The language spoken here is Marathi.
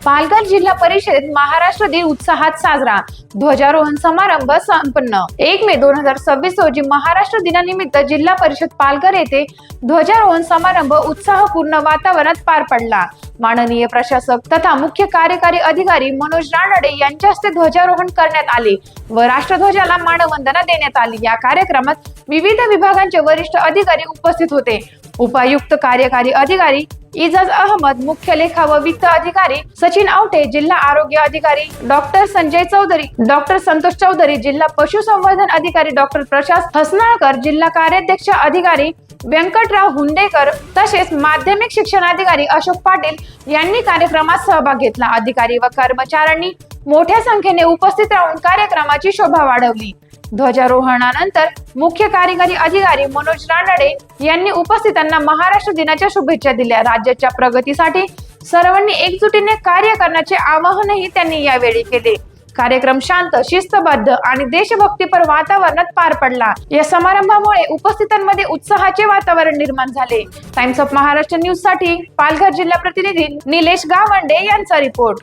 पालघर जिल्हा परिषदेत महाराष्ट्र दिन उत्साहात साजरा, ध्वजारोहण समारंभ संपन्न। 1 मे 2026 रोजी महाराष्ट्र दिनानिमित्त जिल्हा परिषद पालघर येथे ध्वजारोहण समारंभ उत्साहपूर्ण वातावरणात पार पडला। माननीय प्रशासक तथा मुख्य कार्यकारी अधिकारी मनोज रानडे यांच्या हस्ते ध्वजारोहण करण्यात आले व राष्ट्रध्वजाला मानवंदना देण्यात आली। या कार्यक्रमात विविध विभागांचे वरिष्ठ अधिकारी उपस्थित होते। उपायुक्त कार्यकारी अधिकारी इजाज अहमद, मुख्य लेखा व वित्त अधिकारी सचिन आवटे, जिल्हा आरोग्य अधिकारी डॉक्टर संजय चौधरी, डॉक्टर संतोष चौधरी, जिल्हा पशुसंवर्धन अधिकारी डॉक्टर प्रशांत हसनाळकर, जिल्हा कार्याध्यक्ष अधिकारी व्यंकटराव हुंडेकर तसेच माध्यमिक शिक्षण अधिकारी अशोक पाटील यांनी कार्यक्रमात सहभाग घेतला। अधिकारी व कर्मचाऱ्यांनी मोठ्या संख्येने उपस्थित राहून कार्यक्रमाची शोभा वाढवली। ध्वजारोहणानंतर मुख्य कार्यकारी अधिकारी मनोज रानडे यांनी उपस्थितांना महाराष्ट्र दिनाच्या शुभेच्छा दिल्या। राज्याच्या प्रगतीसाठी सर्वांनी एकजुटीने कार्य करण्याचे आवाहनही त्यांनी यावेळी केले। कार्यक्रम शांत, शिस्तबद्ध आणि देशभक्तीपर वातावरणात पार पडला। या समारंभामुळे उपस्थितांमध्ये उत्साहाचे वातावरण निर्माण झाले। टाइम्स ऑफ महाराष्ट्र न्यूज साठी पालघर जिल्हा प्रतिनिधी निलेश गावंडे यांचा रिपोर्ट।